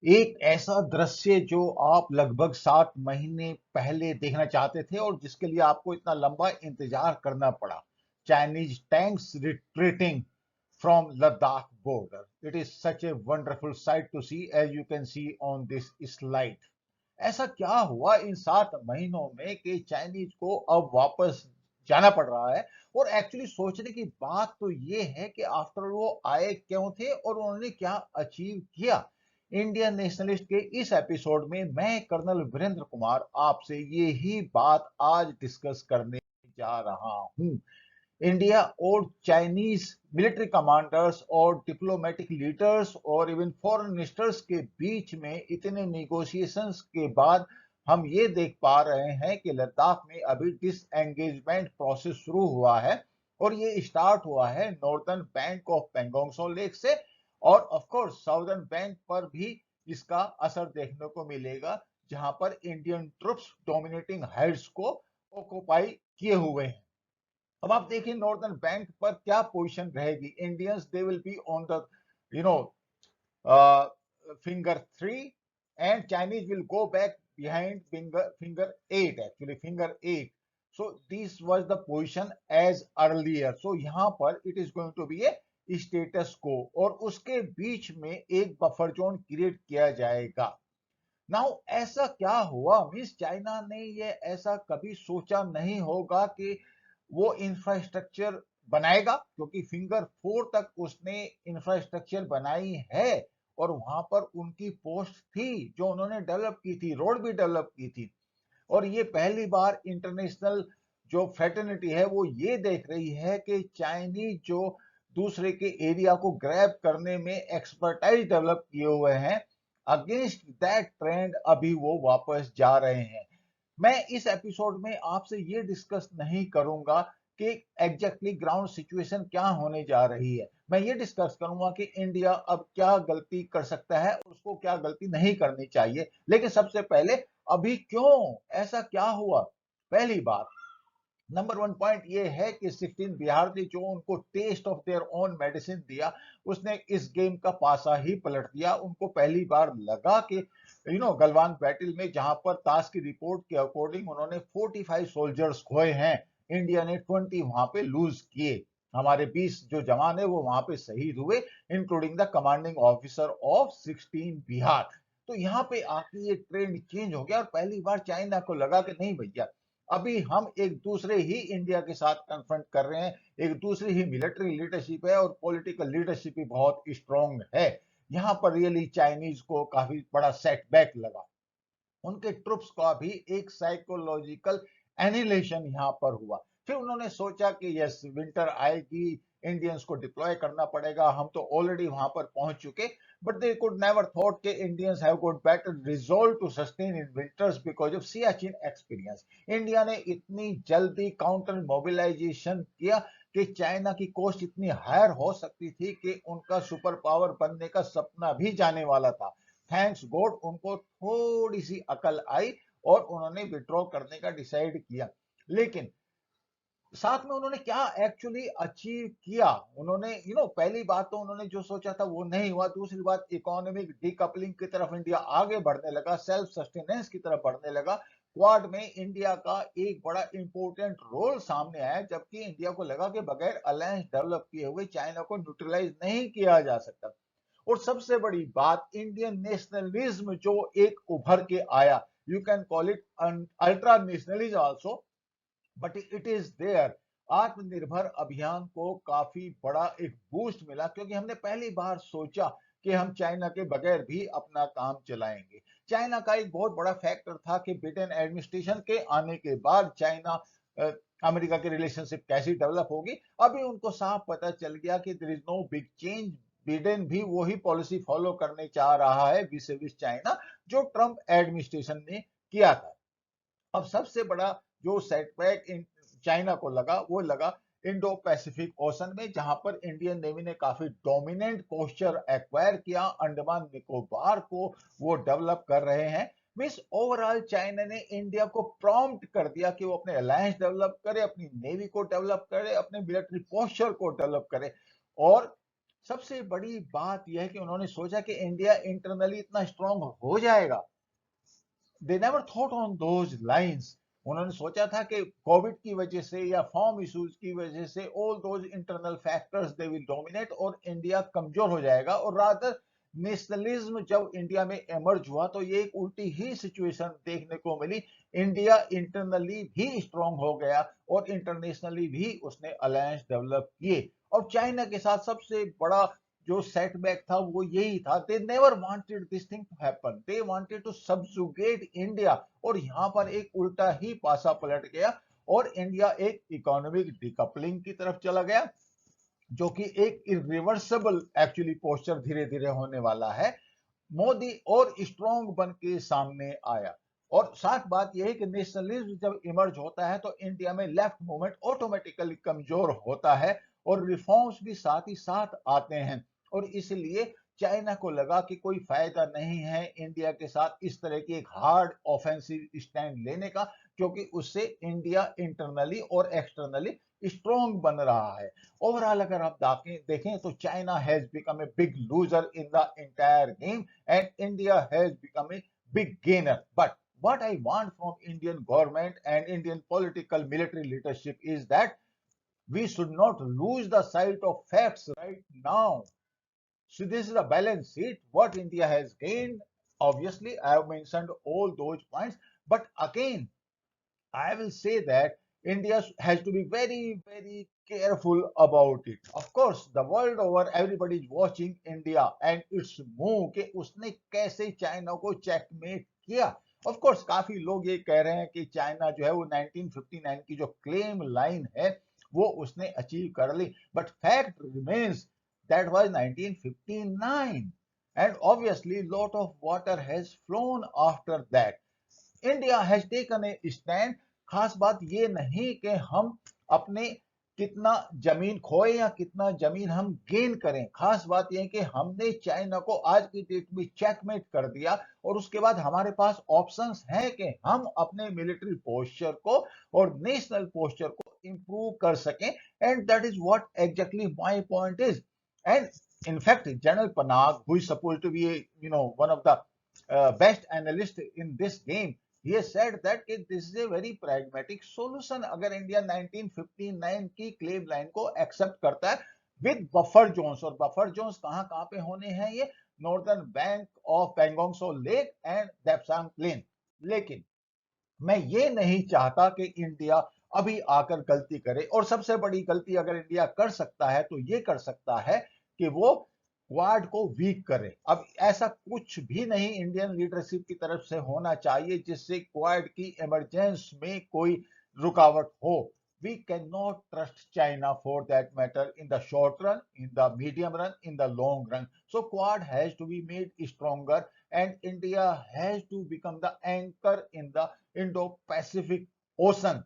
एक ऐसा दृश्य जो आप लगभग 7 महीने पहले देखना चाहते थे और जिसके लिए आपको इतना लंबा इंतजार करना पड़ा। Chinese tanks retreating from Ladakh border. It is such a wonderful sight to see as you can see on this slide. ऐसा क्या हुआ इन 7 महीनों में कि चाइनीज को अब वापस जाना पड़ रहा है? और एक्चुअली सोचने की बात तो ये है कि आफ्टर वो आए क्यों थे और उन्होंने क्या अचीव किया। इंडियन नेशनलिस्ट के इस एपिसोड में मैं कर्नल वीरेंद्र कुमार आपसे ये ही बात आज डिस्कस करने जा रहा हूं। इंडिया और चाइनीज मिलिट्री कमांडर्स और डिप्लोमेटिक लीडर्स और इवन फॉरेन मिनिस्टर्स के बीच में इतने निगोशिएशंस के बाद हम ये देख पा रहे हैं कि लद्दाख में अभी डिसएंगेजमेंट प्रोसेस शुरू हुआ है। और ये स्टार्ट हुआ है northern bank of Pangong Tso lake से। और ऑफ कोर्स साउदर्न बैंक पर भी इसका असर देखने को मिलेगा, जहां पर इंडियन ट्रुप्स डोमिनेटिंग हाइट्स को ऑक्युपाई किए हुए हैं। अब आप देखिए नॉर्दर्न बैंक पर क्या पोजीशन रहेगी। Indians they will be on the you know finger 3 and Chinese will go back behind finger 8, actually finger 8. So this was the position as earlier. So यहाँ पर it is going to be a status quo और उसके बीच में एक buffer zone create किया जाएगा। Now ऐसा क्या हुआ? मीन्स चाइना ने ये ऐसा कभी सोचा नहीं होगा कि वो इंफ्रास्ट्रक्चर बनाएगा, क्योंकि फिंगर 4 तक उसने इंफ्रास्ट्रक्चर बनाई है और वहां पर उनकी पोस्ट थी जो उन्होंने डेवलप की थी, रोड भी डेवलप की थी। और ये पहली बार इंटरनेशनल जो फ्रेटर्निटी है वो ये देख रही है कि चाइनीज जो दूसरे के एरिया को ग्रैब करने में एक्सपर्टाइज डेवलप किए हुए हैं, अगेंस्ट दैट ट्रेंड अभी वो वापस जा रहे हैं। मैं इस एपिसोड में आपसे ये डिस्कस नहीं करूंगा कि एग्जैक्टली ग्राउंड सिचुएशन क्या होने जा रही है। मैं ये डिस्कस करूंगा कि इंडिया अब क्या गलती कर सकता है और उसको क्या गलती नहीं करनी चाहिए। लेकिन सबसे पहले अभी क्यों ऐसा क्या हुआ? पहली बात, नंबर वन पॉइंट ये है कि 16 बिहार ने जो उनको taste of their own medicine दिया, उसने इस गेम का पासा ही पलट दिया। उनको पहली बार लगा कि गलवान बैटल में जहां पर ताश की रिपोर्ट के अकॉर्डिंग उन्होंने 45 सोल्जर्स खोए हैं, इंडिया ने 20 वहां पे लूज किए। हमारे 20 जो जवान है वो वहां पे शहीद हुए, including the commanding officer of 16 Bihar. तो यहाँ पे आके ये ट्रेंड चेंज हो गया और पहली बार चाइना को लगा कि नहीं भैया, अभी हम एक दूसरे ही इंडिया के साथ कन्फ्रंट कर रहे हैं, एक दूसरी ही मिलिट्री लीडरशिप है और पॉलिटिकल लीडरशिप भी बहुत स्ट्रांग है। यहाँ पर रियली चाइनीज को काफी बड़ा सेटबैक लगा। उनके ट्रुप्स का भी एक साइकोलॉजिकल एनिलेशन यहाँ पर हुआ। फिर उन्होंने सोचा कि यस, विंटर आएगी, इंडियंस को डिप्लॉय करना पड़ेगा, हम तो ऑलरेडी वहां पर पहुंच चुके। But they could never thought के Indians have got better resolve to sustain in winters because of Siachen experience. India ने इतनी जल्दी काउंटर मोबिलाइजेशन किया कि चाइना की कॉस्ट इतनी हायर हो सकती थी कि उनका सुपर पावर बनने का सपना भी जाने वाला था। थैंक्स गॉड उनको थोड़ी सी अकल आई और उन्होंने विड्रॉ करने का डिसाइड किया। लेकिन साथ में उन्होंने क्या एक्चुअली अचीव किया? उन्होंने पहली बात तो उन्होंने जो सोचा था वो नहीं हुआ। दूसरी बात, इकोनॉमिक डीकपलिंग की तरफ इंडिया आगे बढ़ने लगा, सेल्फ सस्टेनेंस की तरफ बढ़ने लगा। क्वाड में इंडिया का एक बड़ा इंपॉर्टेंट रोल सामने आया, जबकि इंडिया को लगा कि बगैर अलायंस डेवलप किए हुए चाइना को न्यूट्रलाइज नहीं किया जा सकता। और सबसे बड़ी बात, इंडियन नेशनलिज्म जो एक उभर के आया, you can call it ultra nationalism also, but it is there. Atmanirbhar Abhiyan को काफी बड़ा एक बूस्ट मिला, क्योंकि हमने पहली बार सोचा कि हम चाइना के बगैर भी अपना काम चलाएंगे। चाइना का एक बहुत बड़ा फैक्टर था कि बिडेन एडमिनिस्ट्रेशन के आने के बाद चाइना अमेरिका की रिलेशनशिप कैसी डेवलप होगी। अभी उनको साफ पता चल गया कि there is no big change. Biden भी वही पॉलिसी फॉलो करने चाह रहा है विस विस चाइना जो ट्रंप एडमिनिस्ट्रेशन ने किया था। अब सबसे बड़ा जो सेटबैक इन चाइना को लगा वो लगा इंडो पैसिफिक ओशन में, जहां पर इंडियन नेवी ने काफी डोमिनेंट पोस्चर एक्वायर किया। अंडमान निकोबार को वो डेवलप कर रहे हैं। मीन्स ओवरऑल चाइना ने इंडिया को प्रॉम्प्ट कर दिया कि वो अपने अलायंस डेवलप करे, अपनी नेवी को डेवलप करे, अपने मिलिट्री पोस्चर को डेवलप करे। और सबसे बड़ी बात यह है कि उन्होंने सोचा कि इंडिया इंटरनली इतना स्ट्रांग हो जाएगा। They never thought on those lines. उन्होंने सोचा था कि कोविड की वजह से या फॉर्म इश्यूज की वजह से all those internal factors they will dominate और इंडिया कमजोर हो जाएगा, और रादर नेशनलिज्म जब इंडिया में एमर्ज हुआ तो ये एक उल्टी ही सिचुएशन देखने को मिली। इंडिया इंटरनली भी स्ट्रांग हो गया और इंटरनेशनली भी उसने अलायंस डेवलप किए। और चाइना के साथ सबसे बड़ा जो सेटबैक था वो यही था, they never wanted this thing to happen, they wanted to subjugate India. और यहां पर एक उल्टा ही पासा पलट गया और इंडिया एक इकोनॉमिक डिकपलिंग की तरफ चला गया, जो कि एक इरिवर्सिबल एक्चुअली पोस्चर धीरे धीरे होने वाला है। मोदी और स्ट्रांग बन के सामने आया। और साथ बात यह है कि नेशनलिज्म जब इमर्ज होता है तो इंडिया में लेफ्ट मूवमेंट ऑटोमेटिकली कमजोर होता है और रिफॉर्म्स भी साथ ही साथ आते हैं। और इसलिए चाइना को लगा कि कोई फायदा नहीं है इंडिया के साथ इस तरह की एक हार्ड ऑफेंसिव स्टैंड लेने का, क्योंकि उससे इंडिया इंटरनली और एक्सटर्नली स्ट्रांग बन रहा है। ओवरऑल अगर आप देखें तो China has become a big loser in the entire game and India has become a big gainer. But what I want from Indian government and Indian political military leadership is that we should not lose the sight of facts right now. So this is a balance sheet what India has gained. Obviously, I have mentioned all those points, but again, I will say that India has to be very, very careful about it. Of course, the world over, everybody is watching India and its move कि उसने कैसे China को checkmate किया। Of course काफी लोग ये कह रहे हैं कि चाइना जो है वो 1959 की जो क्लेम लाइन है वो उसने अचीव कर ली, but fact remains that was 1959 and obviously lot of water has flown after that. India has taken a stand. खास बात ये नहीं कि हम अपने कितना जमीन खोए या कितना जमीन हम गेन करें, खास बात यह है कि हमने चाइना को आज की डेट में चेकमेट कर दिया और उसके बाद हमारे पास ऑप्शंस हैं कि हम अपने मिलिट्री पोस्चर को और नेशनल पोस्चर को इंप्रूव कर सकें। And that is what exactly my point is. And in fact, General Panag, who is supposed to be one of the best analyst in this game, he has said that this is a very pragmatic solution अगर India 1959 की claim line को accept करता है with buffer zones. और buffer zones कहां कहां पे होने हैं? ये northern bank of Pangong Tso lake and Depsang plain. लेकिन मैं ये नहीं चाहता कि इंडिया अभी आकर गलती करे, और सबसे बड़ी गलती अगर इंडिया कर सकता है तो ये कर सकता है कि वो क्वाड को वीक करे। अब ऐसा कुछ भी नहीं इंडियन लीडरशिप की तरफ से होना चाहिए जिससे क्वाड की इमरजेंस में कोई रुकावट हो। We cannot trust China for that matter in the short run, in the medium run, in the long run. So Quad has to be made stronger and India has to become the anchor in the Indo-Pacific Ocean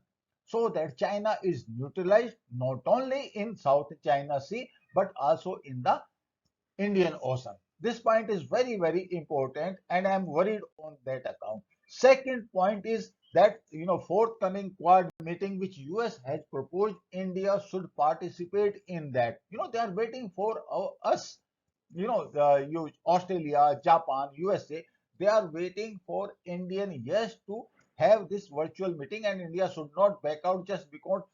so that China is neutralized not only in South China Sea but also in the Indian Ocean. This point is very, very important, and I am worried on that account. Second point is that forthcoming Quad meeting which US has proposed, India should participate in that. They are waiting for us. Australia, Japan, USA, they are waiting for Indian yes to have this virtual meeting, and India should not back out just because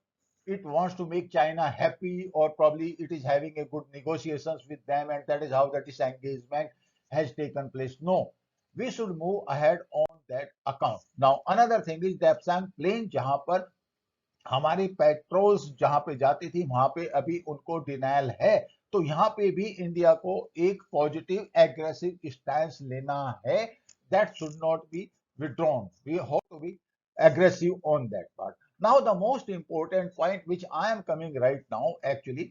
it wants to make China happy, or probably it is having a good negotiations with them, and that is how the disengagement has taken place. No, we should move ahead on that account. Now, another thing is Dapsang Plain, जहां पर हमारी patrols जहां पे जाती थी वहां पे अभी उनको डिनायल है। तो यहाँ पे भी इंडिया को एक पॉजिटिव एग्रेसिव स्टैंड लेना है। That should not be withdrawn, we have to be aggressive on that part. Now the most important point which I am coming right now actually,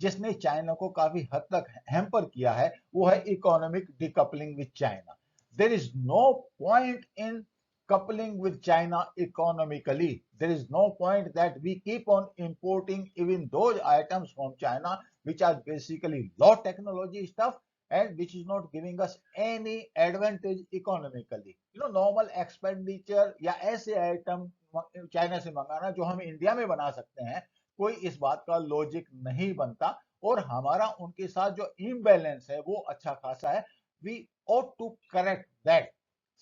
जिसने चाइना को काफी हद तक हैम्पर किया है, वो है economic decoupling with China. There is no point in coupling with China economically. There is no point that we keep on importing even those items from China which are basically low technology stuff and which is not giving us any advantage economically. Normal expenditure या ऐसे item China से मंगाना जो हम India में बना सकते हैं, कोई इस बात का लॉजिक नहीं बनता। और हमारा उनके साथ जो इम्बैलेंस है वो अच्छा खासा है, we ought to correct that.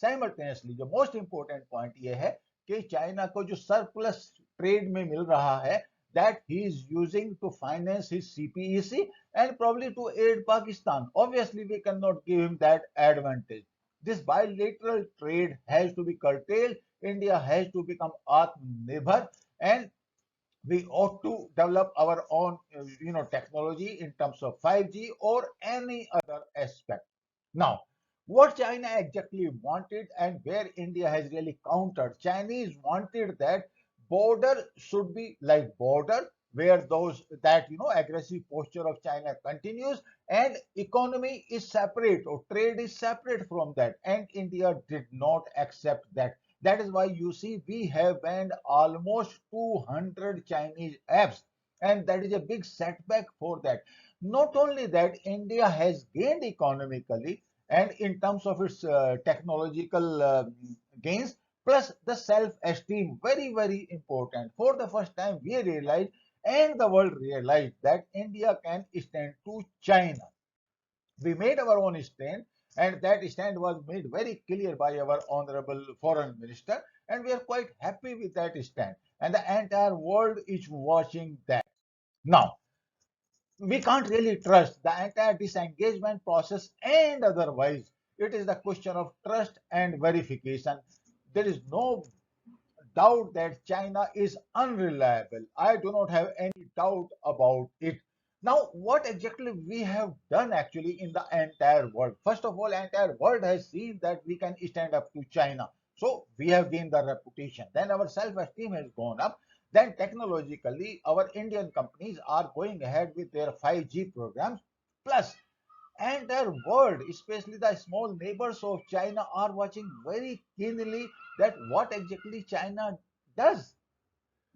Simultaneously जो मोस्ट इंपॉर्टेंट पॉइंट ये है कि चाइना को जो सरप्लस ट्रेड में मिल रहा है, that he is using to finance his CPEC and probably to aid Pakistan. Obviously, we cannot give him that advantage. This bilateral trade has to be curtailed. India has to become Atmanirbhar, and we ought to develop our own technology in terms of 5G or any other aspect. Now, what China exactly wanted and where India has really countered, Chinese wanted that border should be like border, where those that aggressive posture of China continues, and economy is separate or trade is separate from that, and India did not accept that. That is why you see we have banned almost 200 Chinese apps, and that is a big setback for that. Not only that, India has gained economically and in terms of its technological gains, plus the self-esteem, very, very important. For the first time, we realized and the world realized that India can stand to China. We made our own stand, and that stand was made very clear by our honorable foreign minister, and we are quite happy with that stand, and the entire world is watching that. Now, we can't really trust the entire disengagement process, and otherwise it is the question of trust and verification. There is no doubt that China is unreliable. I do not have any doubt about it. Now, what exactly we have done actually in the entire world? First of all, entire world has seen that we can stand up to China. So we have gained the reputation. Then our self-esteem has gone up. Then technologically, our Indian companies are going ahead with their 5G programs. Plus, entire world, especially the small neighbors of China, are watching very keenly that what exactly China does.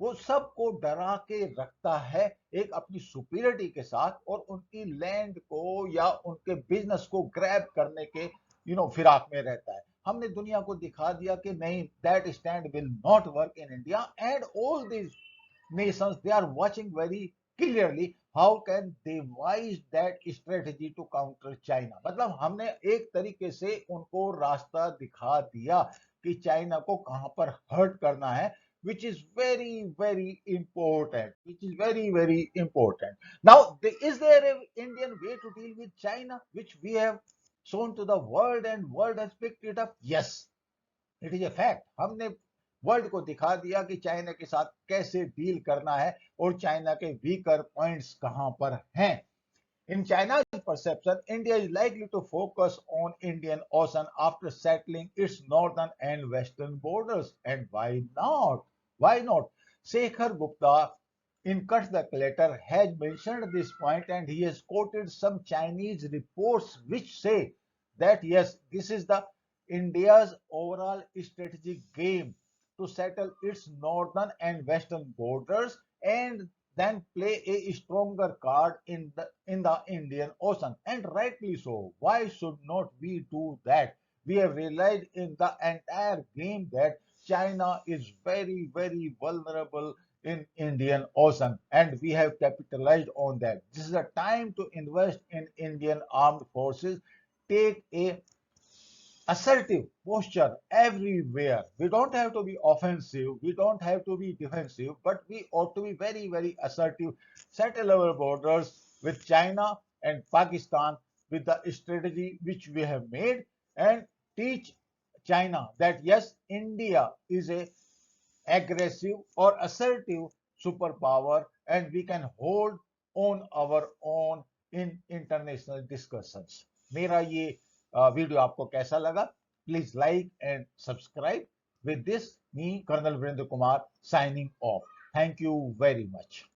वो सबको डरा के रखता है एक अपनी superiority के साथ, और उनकी लैंड को या उनके बिजनेस को ग्रैब करने के फिराक में रहता है। हमने दुनिया को दिखा दिया कि नहीं, that stand will not work in India, and all these nations, they are watching very clearly how can they devise that strategy to counter China. मतलब हमने एक तरीके से उनको रास्ता दिखा दिया कि चाइना को कहां पर हर्ट करना है, which is very, very important. Which is very, very important. Now, is there an Indian way to deal with China, which we have shown to the world and world has picked it up? Yes, it is a fact. हमने world को दिखा दिया कि China के साथ कैसे deal करना है और चाइना के वीकर पॉइंट्स कहां पर हैं। In China's perception, India is likely to focus on Indian Ocean after settling its northern and western borders. And why not? Why not? Shekhar Gupta in Cut the Clutter has mentioned this point, and he has quoted some Chinese reports which say that yes, this is the India's overall strategic game to settle its northern and western borders and then play a stronger card in the Indian Ocean, and rightly so. Why should not we do that? We have realized in the entire game that China is very, very vulnerable in Indian Ocean, and we have capitalized on that. This is a time to invest in Indian armed forces, take a assertive posture everywhere. We don't have to be offensive, we don't have to be defensive, but we ought to be very, very assertive, settle our borders with China and Pakistan with the strategy which we have made, and teach China that yes, India is a aggressive or assertive superpower, and we can hold on our own in international discussions. मेरा ये video आपको कैसा लगा? Please like and subscribe. With this me colonel Virendra Kumar signing off. Thank you very much.